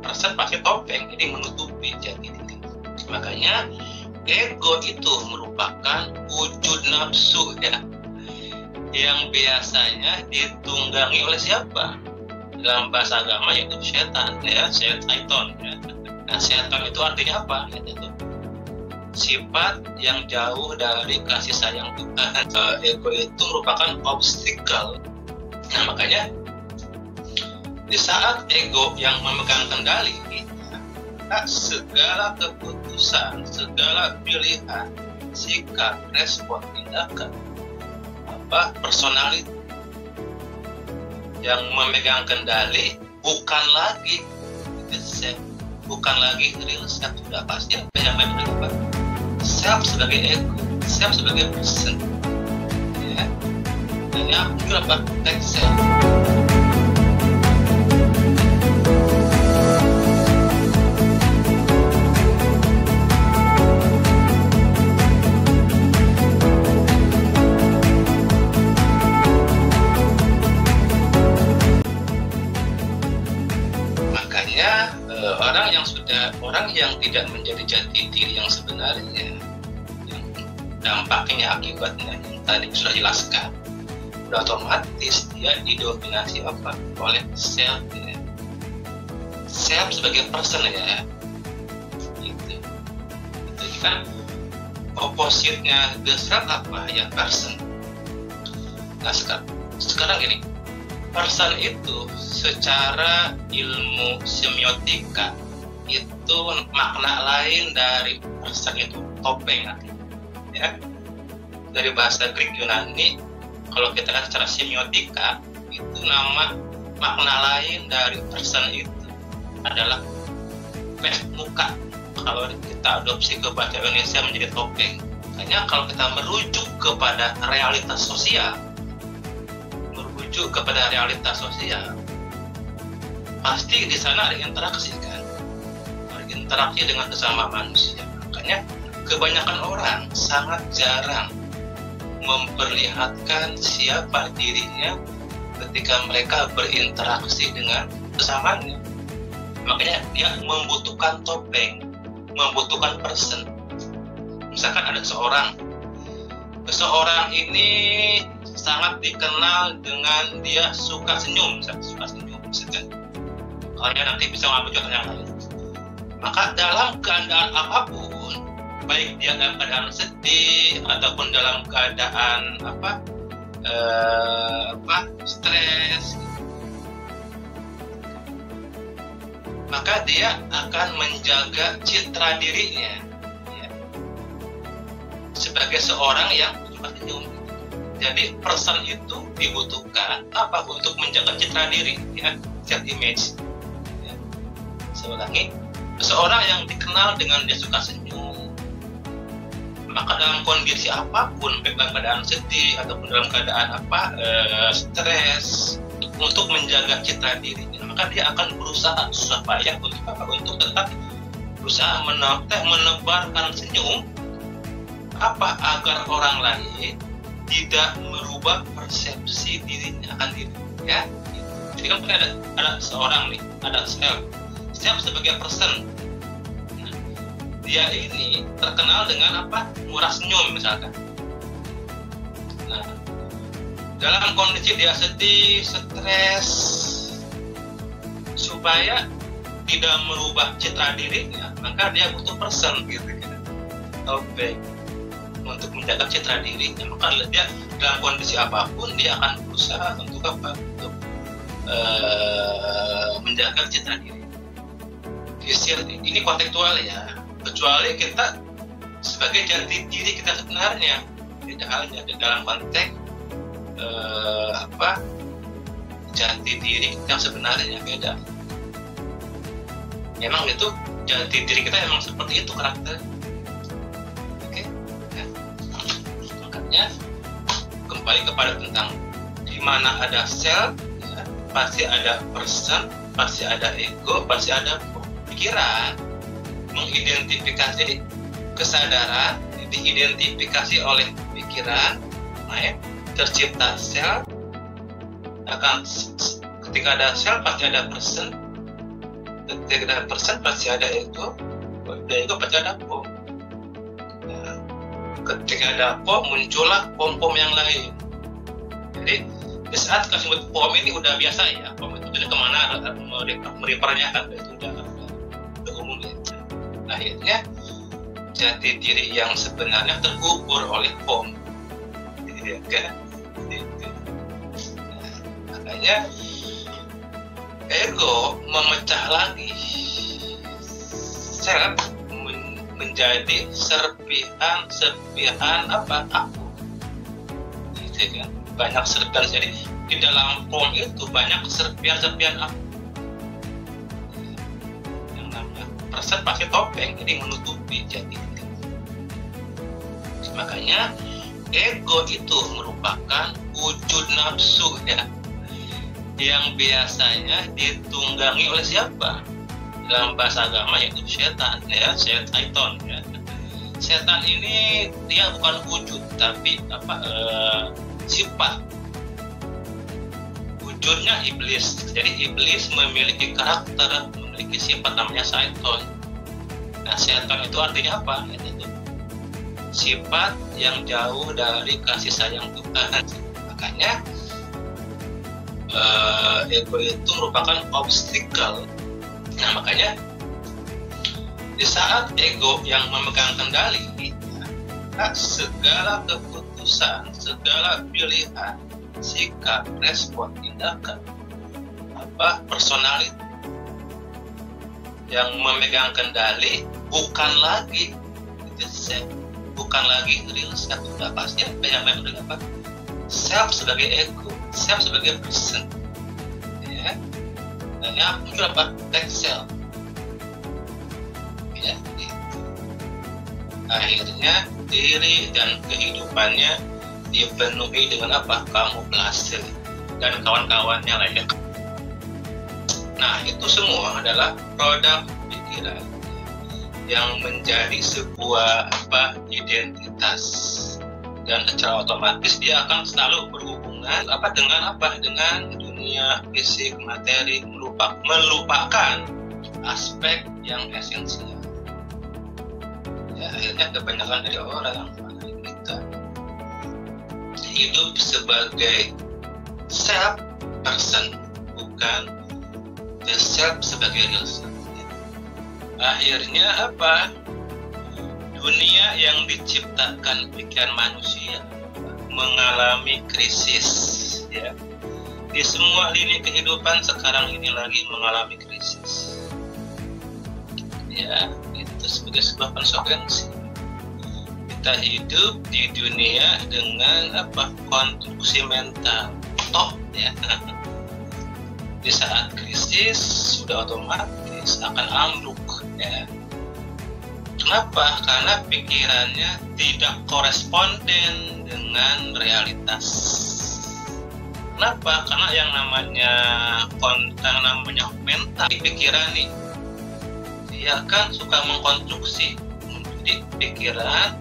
Person pasti topeng, jadi menutupi jati diri. Makanya ego itu merupakan wujud nafsu ya, yang biasanya ditunggangi oleh siapa? Dalam bahasa agama yaitu setan ya, syaiton ya. Nah, setan itu artinya apa? Itu sifat yang jauh dari kasih sayang Tuhan. Ego itu merupakan obstacle. Nah, makanya di saat ego yang memegang kendali, segala keputusan, segala pilihan, sikap, respon, tindakan, personality yang memegang kendali bukan lagi self, bukan lagi real self. Sudah pasti apa yang memegang self sebagai ego, self sebagai person ya. Dan yang juga apa? Self. Orang yang tidak menjadi jati diri yang sebenarnya, yang dampaknya akibatnya yang tadi sudah jelaskan, sudah otomatis dia didominasi apa? Oleh self ya. Self sebagai person ya. Itu kan opposite-nya the self apa? Ya person. Nah sekarang gini, person itu secara ilmu semiotika itu makna lain dari person itu topeng ya. Dari bahasa Greek Yunani, kalau kita kan secara semiotika itu makna lain dari person itu adalah muka. Kalau kita adopsi ke bahasa Indonesia menjadi topeng. Makanya kalau kita merujuk kepada realitas sosial, pasti di sana ada interaksi kan, interaksi dengan sesama manusia. Makanya kebanyakan orang sangat jarang memperlihatkan siapa dirinya ketika mereka berinteraksi dengan sesamanya. Makanya dia membutuhkan topeng, membutuhkan person. Misalkan ada seseorang ini sangat dikenal dengan dia suka senyum, misalkan. Kalau dia nanti bisa mengambil contoh yang lain. Maka dalam keadaan apapun, baik dia dalam keadaan sedih ataupun dalam keadaan stres, maka dia akan menjaga citra dirinya ya, sebagai seorang yang suka senyum. Jadi person itu dibutuhkan untuk menjaga citra diri ya, self image ya. Saya ulangi, seseorang yang dikenal dengan dia suka senyum, maka dalam kondisi apapun, baik dalam keadaan sedih ataupun dalam keadaan stres, untuk menjaga citra dirinya, maka dia akan berusaha susah payah untuk tetap berusaha menebarkan senyum agar orang lain tidak merubah persepsi dirinya akan diri ya. Jadi kan ada seorang nih, ada self sebagai person. Dia ini terkenal dengan murah senyum misalkan. Nah, dalam kondisi dia sedih, stres, supaya tidak merubah citra dirinya, maka dia butuh person gitu kan. Oke. Untuk menjaga citra dirinya, maka dia dalam kondisi apapun dia akan berusaha untuk menjaga citra diri. Ini kontekstual ya. Kecuali kita sebagai jati diri kita sebenarnya, tidak halnya dalam konteks jati diri yang sebenarnya beda. Memang itu jati diri kita memang seperti itu karakter. Oke. Ya. Makanya kembali kepada tentang di mana ada self, ya, pasti ada person, pasti ada ego, pasti ada pikiran. Mengidentifikasi kesadaran, diidentifikasi oleh pikiran, tercipta self. Ketika ada self pasti ada person, ketika ada persen pasti ada ego, ada ego pasti ada pom. Nah, ketika ada pom muncullah pom-pom yang lain. Jadi di saat kasih pom ini udah biasa ya, pom itu tidak kemana meripernya kan, itu udah umum ya. Akhirnya jati diri yang sebenarnya terkubur oleh pom, ya kan? Nah, makanya ego memecah lagi self menjadi serpihan apa aku, gitu kan? Banyak serpihan, jadi di dalam pom itu banyak serpihan aku. Yang namanya persen pasti topeng, jadi menutupi jati diri. Makanya ego itu merupakan wujud nafsu ya, yang biasanya ditunggangi oleh siapa? Dalam bahasa agama yaitu setan ya, setan ya. Setan ini dia bukan wujud tapi sifat. Wujudnya iblis. Jadi iblis memiliki karakter, memiliki sifat namanya setan. Nah, setan itu artinya apa? Itu sifat yang jauh dari kasih sayang Tuhan. Makanya ego itu merupakan obstacle. Nah, makanya di saat ego yang memegang kendali, segala keputusan, segala pilihan, sikap, respon, tindakan, personality yang memegang kendali bukan lagi real self. Sudah pasti yang memegang apa? Self sebagai ego, self sebagai person, ya. Dan yang muncul apa? Tech self, ya. Akhirnya diri dan kehidupannya dipenuhi dengan apa? Kamuflase dan kawan-kawannya lah ya. Nah, itu semua adalah produk pikiran yang menjadi sebuah identitas, dan secara otomatis dia akan selalu berhubungan dengan dunia fisik materi, melupakan aspek yang esensial. Ya, akhirnya kebanyakan dari orang kita hidup sebagai self person, bukan the self sebagai real self. Akhirnya apa? Dunia yang diciptakan pikiran manusia mengalami krisis, ya. Di semua lini kehidupan sekarang ini lagi mengalami krisis. Ya, itu sebagai sebuah konsekuensi. Kita hidup di dunia dengan konstruksi mental, ya. Di saat krisis sudah otomatis akan ambruk, ya. Kenapa? Karena pikirannya tidak koresponden dengan realitas. Kenapa? Karena yang namanya mental pikiran nih, dia kan suka mengkonstruksi. Jadi pikiran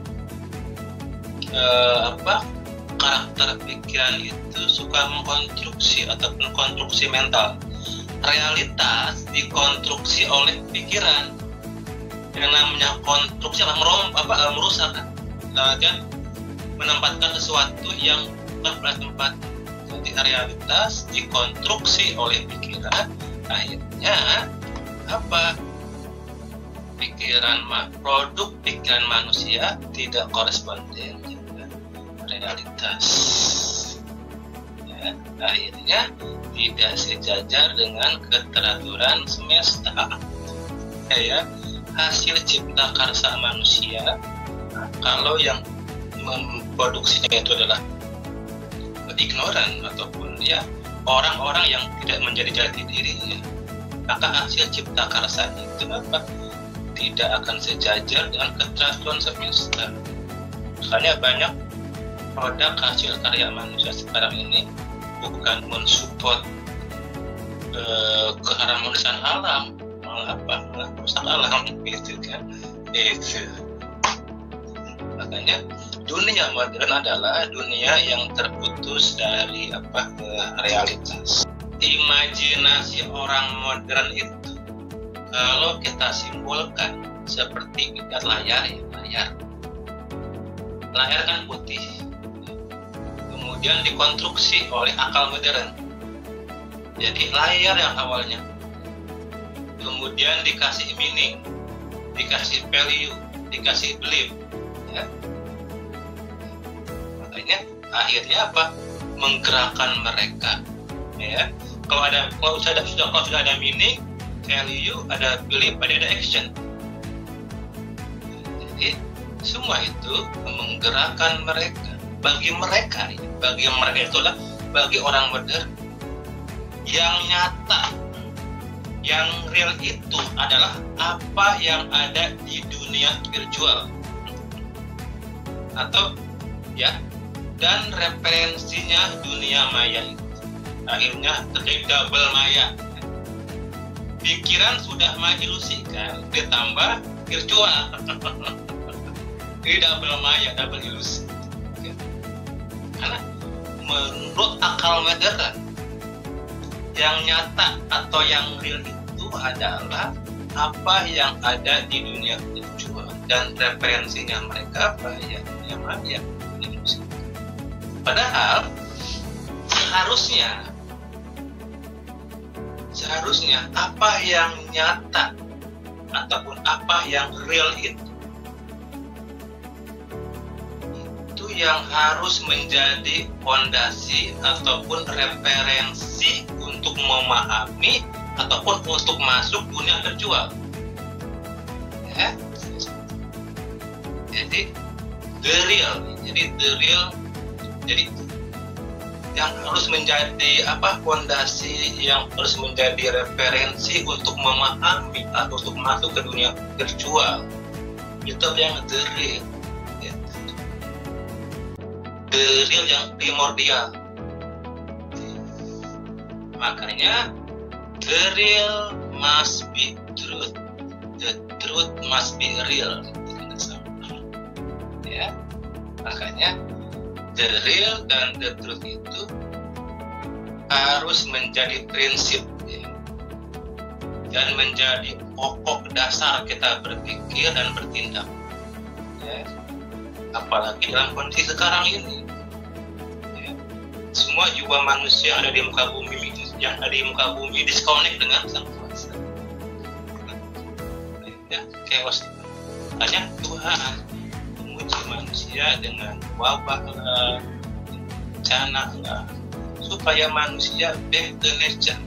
karakter pikiran itu suka mengkonstruksi ataupun konstruksi mental. Realitas dikonstruksi oleh pikiran. Yang namanya konstruksi merusak kan, menempatkan sesuatu yang bukan pada tempat. Jadi realitas dikonstruksi oleh pikiran, akhirnya produk pikiran manusia tidak koresponden dengan realitas, ya. Akhirnya tidak sejajar dengan keteraturan semesta, ya. Hasil cipta karsa manusia, kalau yang memproduksinya itu adalah ignoran ataupun ya orang-orang yang tidak menjadi jati dirinya, maka hasil cipta karsa itu tidak akan sejajar dengan keteraturan semesta. Makanya banyak produk hasil karya manusia sekarang ini bukan mensupport keharmonisan alam, merusak alam, gitu kan. Itu makanya dunia modern adalah dunia yang terputus dari realitas. Imajinasi orang modern itu kalau kita simbolkan seperti ikat layar ya, layar kan putih, kemudian dikonstruksi oleh akal modern. Jadi layar yang awalnya, kemudian dikasih meaning, dikasih value, dikasih belief, ya. Makanya akhirnya apa? Menggerakkan mereka, ya. Kalau sudah ada meaning, value, ada belief, ada action. Jadi semua itu menggerakkan mereka. Bagi mereka itulah, bagi orang modern, yang nyata, yang real itu adalah apa yang ada di dunia virtual, atau ya, dan referensinya dunia maya itu. Akhirnya terjadi double maya. Pikiran sudah mengilusikan, ditambah virtual. Jadi double maya, double ilusi. Karena menurut akal modern, yang nyata atau yang real itu adalah apa yang ada di dunia virtual, dan referensinya mereka apa ya, dunia maya. Padahal seharusnya apa yang nyata ataupun apa yang real itu yang harus menjadi fondasi ataupun referensi untuk memahami ataupun untuk masuk dunia virtual, ya. Jadi the real, jadi yang harus menjadi fondasi, yang harus menjadi referensi untuk memahami atau untuk masuk ke dunia virtual, itu yang the real. The real yang primordial. Makanya the real must be truth, the truth must be real. Ya, makanya the real dan the truth itu harus menjadi prinsip, ya, dan menjadi pokok dasar kita berpikir dan bertindak, ya. Apalagi dalam kondisi sekarang ini, ya, semua jiwa manusia yang ada di muka bumi disconnect dengan sang kuasa, ya, chaos. Hanya Tuhan menguji manusia dengan wabah, bencana, supaya manusia back to nature,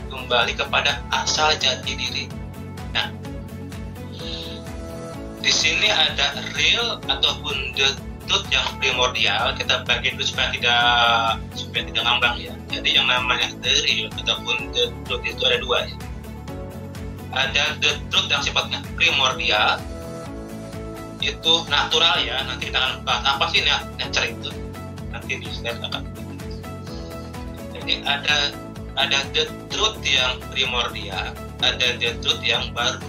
kembali kepada asal jati diri. Nah, di sini ada real ataupun the truth yang primordial. Kita bagi itu supaya tidak ngambang, ya. Jadi yang namanya the real ataupun the truth itu ada dua, ya. Ada the truth yang sifatnya primordial, itu natural, ya. Nanti kita akan bahas apa sih nature itu, nanti di slide akan. Jadi ada the truth yang primordial, ada the truth yang baru.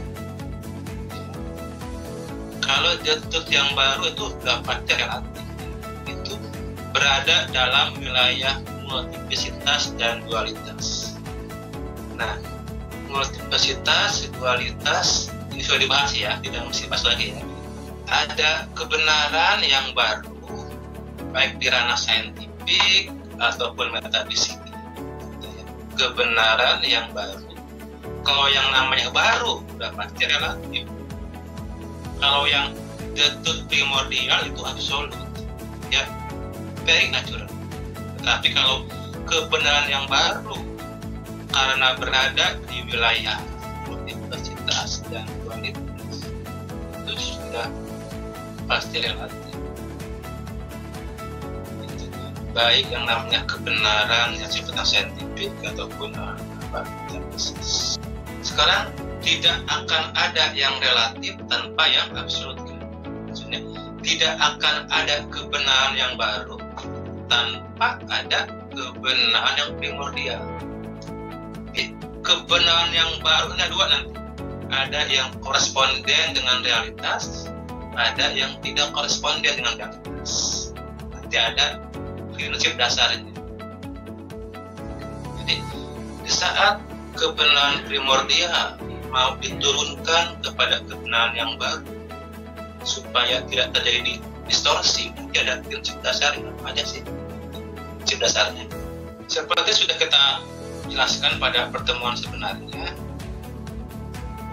Kalau the truth yang baru itu dapat relatif, itu berada dalam wilayah multiplicitas dan dualitas. Nah, multiplicitas, dualitas ini sudah dibahas, ya, tidak mesti bahas lagi, ya. Ada kebenaran yang baru, baik di ranah saintifik ataupun metafisik. Kebenaran yang baru. Kalau yang namanya baru sudah pasti relatif. Kalau yang the truth primordial itu absolut, ya, very natural. Tetapi kalau kebenaran yang baru, karena berada di wilayah multiplicitas dan dualitas, itu sudah pasti relatif. Baik yang namanya kebenaran yang sifatnya saintifik ataupun metafisik. Sekarang tidak akan ada yang relatif tanpa yang absolut. Maksudnya, tidak akan ada kebenaran yang baru tanpa ada kebenaran yang primordial. Kebenaran yang baru ada dua nanti. Ada yang koresponden dengan realitas, ada yang tidak koresponden dengan realitas. Nanti ada prinsip dasarnya. Jadi, di saat kebenaran primordial mau diturunkan kepada kebenaran yang baru supaya tidak terjadi distorsi. Mungkin ada prinsip dasarnya. Apa aja sih prinsip dasarnya? Seperti sudah kita jelaskan pada pertemuan sebelumnya,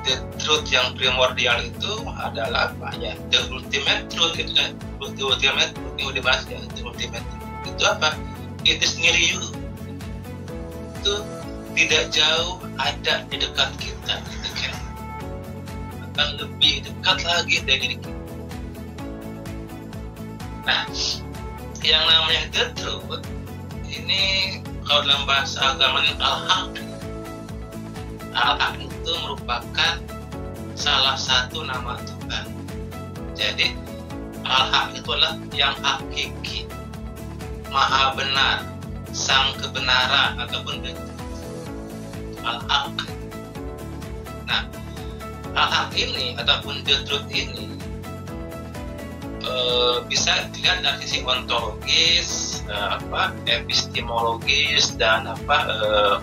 the truth yang primordial itu adalah apa ya? The ultimate truth itu kan, the ultimate truth yang udah bahas ya. The ultimate truth itu apa? It is near you. Itu tidak jauh ada di dekat kita, gitu kan? Akan lebih dekat lagi dari kita. Nah, yang namanya the truth ini kalau dalam bahasa agama ini al-haq. Al-haq itu merupakan salah satu nama Tuhan. Jadi al-haq itu adalah yang hakiki, maha benar, sang kebenaran ataupun al-haq. Nah, al-haq ini ataupun the truth ini bisa dilihat dari sisi ontologis, epistemologis dan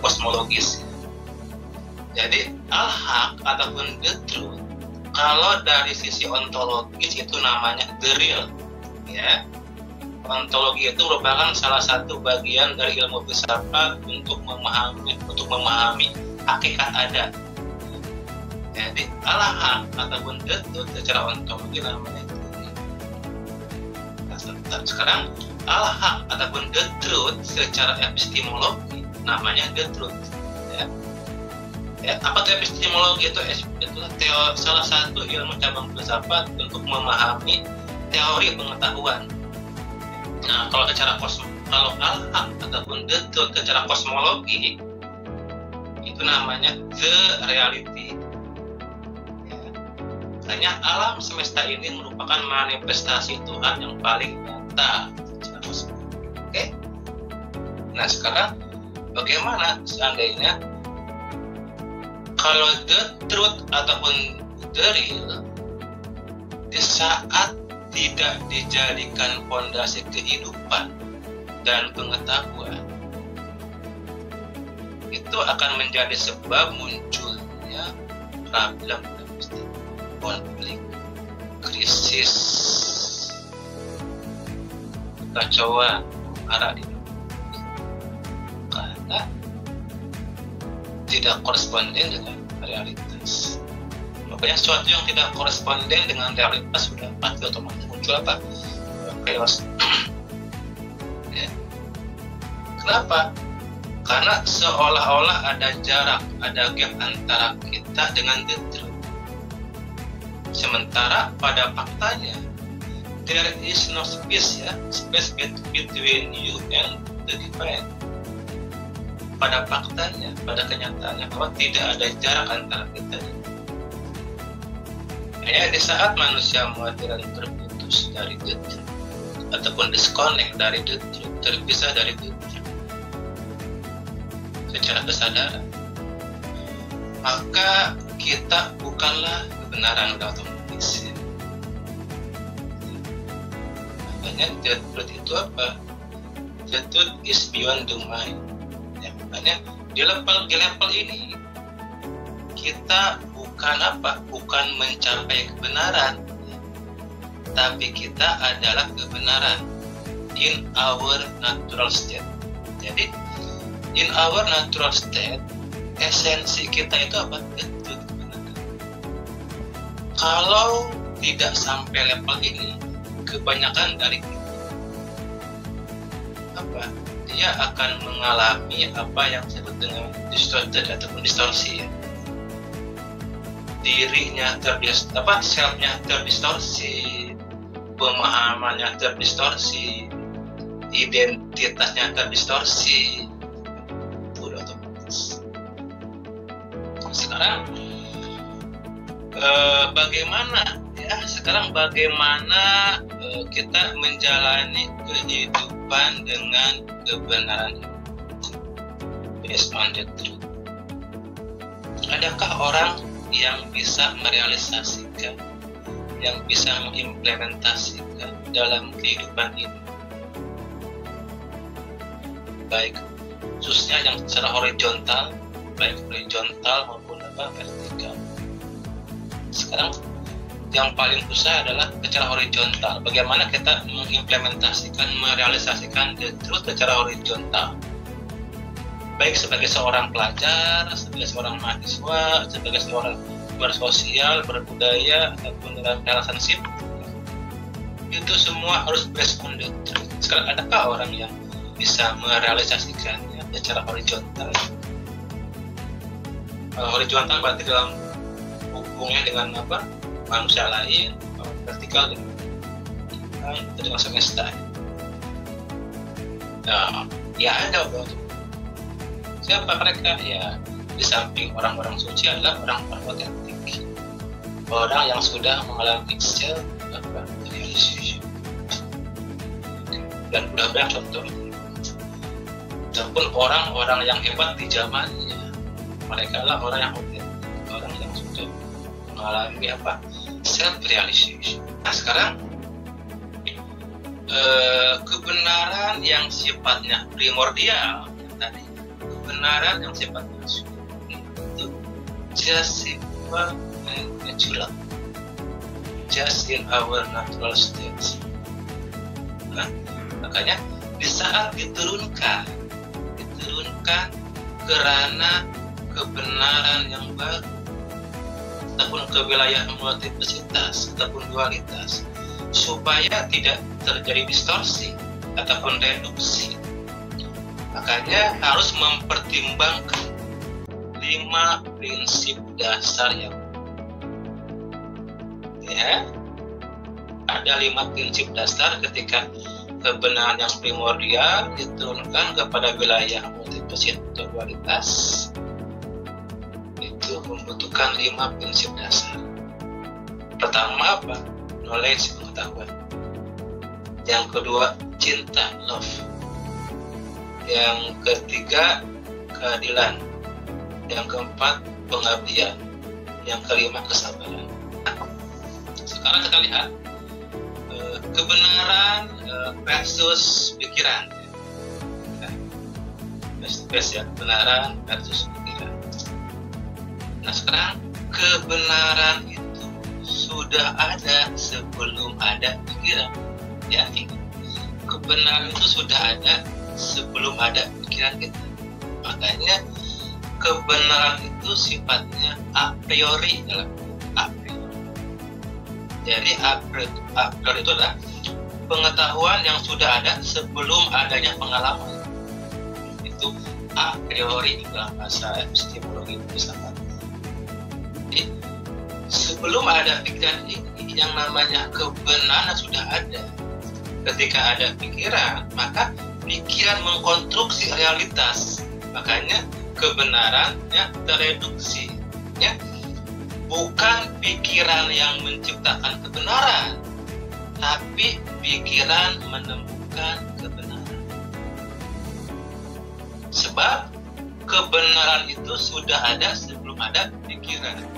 kosmologis. Jadi al-haq ataupun the truth, kalau dari sisi ontologis itu namanya the real, ya. Ontologi itu merupakan salah satu bagian dari ilmu filsafat untuk memahami hakikat ada. Jadi al-haq ataupun the truth secara ontologi namanya. Sekarang al-haq ataupun the truth secara epistemologi namanya the truth. Apa itu epistemologi? Itu salah satu ilmu cabang filsafat untuk memahami teori pengetahuan. Nah, kalau al-haq ataupun the truth secara kosmologi itu namanya the reality. Makanya alam semesta ini merupakan manifestasi Tuhan yang paling nyata. Oke? Nah, sekarang bagaimana seandainya kalau the truth ataupun the real di saat tidak dijadikan fondasi kehidupan dan pengetahuan, itu akan menjadi sebab munculnya problem, konflik, krisis, kekacauan, arah di karena tidak koresponden dengan realitas. Makanya sesuatu yang tidak koresponden dengan realitas sudah pasti otomatis muncul apa? Chaos. Ya. Kenapa? Karena seolah-olah ada jarak, ada gap antara kita dengan the truth. Sementara pada faktanya there is no space, ya, space between you and the divine. Pada faktanya, pada kenyataannya bahwa tidak ada jarak antara kita dan hanya di saat manusia modern terputus dari the truth ataupun disconnect dari the truth, terpisah dari the truth secara kesadaran, maka kita bukanlah kebenaran otomatis. Makanya the truth itu apa? The truth is beyond the mind. Ya, makanya di level ini kita bukan mencapai kebenaran, tapi kita adalah kebenaran in our natural state. Jadi in our natural state, esensi kita itu apa? Itu kebenaran. Kalau tidak sampai level ini, kebanyakan dari kita dia akan mengalami apa yang disebut dengan distorted ataupun distorsi, ya. Dirinya selfnya terdistorsi, pemahamannya terdistorsi, identitasnya terdistorsi. Itu udah otomatis. Sekarang bagaimana kita menjalani kehidupan dengan kebenaran based on the truth? Adakah orang yang bisa merealisasikan, yang bisa mengimplementasikan dalam kehidupan ini, baik khususnya yang secara horizontal maupun vertikal. Sekarang yang paling susah adalah secara horizontal. Bagaimana kita mengimplementasikan, merealisasikan the truth secara horizontal, baik sebagai seorang pelajar, sebagai seorang mahasiswa, sebagai seorang bersosial, berbudaya, ataupun dalam relationship. Itu semua harus based on the truth. Sekarang adakah orang yang bisa merealisasikannya secara horizontal? Horizontal berarti dalam hubungnya dengan apa? Manusia lain, vertikal dengan semesta. Nah, ya ada bro. Siapa mereka? Ya, di samping orang-orang suci adalah orang-orang otentik, orang yang sudah mengalami self realization. Dan udah banyak contoh. Dan pun orang-orang yang hebat di zamannya, mereka adalah orang yang otentik, orang yang sudah mengalami apa? Self realization. Nah sekarang kebenaran yang sifatnya primordial tadi, kebenaran yang sifatnya itu just simple and natural, just in our natural state. Nah, makanya di saat diturunkan kerana kebenaran yang baru ataupun ke wilayah multiplicitas ataupun dualitas, supaya tidak terjadi distorsi ataupun reduksi, makanya harus mempertimbangkan 5 prinsip dasar yang ada 5 prinsip dasar ketika kebenaran yang primordial diturunkan kepada wilayah multiplicitas atau dualitas. Itu membutuhkan 5 prinsip dasar. Pertama apa? Knowledge, pengetahuan. Yang kedua, cinta, love. Yang ketiga, keadilan. Yang keempat, pengabdian. Yang kelima, kesabaran. Sekarang kita lihat kebenaran versus pikiran. Kebenaran versus pikiran. Nah sekarang kebenaran itu sudah ada sebelum ada pikiran. Ya, kebenaran itu sudah ada sebelum ada pikiran kita. Makanya kebenaran itu sifatnya a priori dalam a priori. Jadi a priori itu adalah pengetahuan yang sudah ada sebelum adanya pengalaman. Itu a priori dalam bahasa epistemologi filsafat. Jadi sebelum ada pikiran ini, yang namanya kebenaran sudah ada. Ketika ada pikiran, maka pikiran mengkonstruksi realitas. Makanya kebenarannya tereduksi. Ya. Bukan pikiran yang menciptakan kebenaran, tapi pikiran menemukan kebenaran. Sebab kebenaran itu sudah ada sebelum ada pikiran.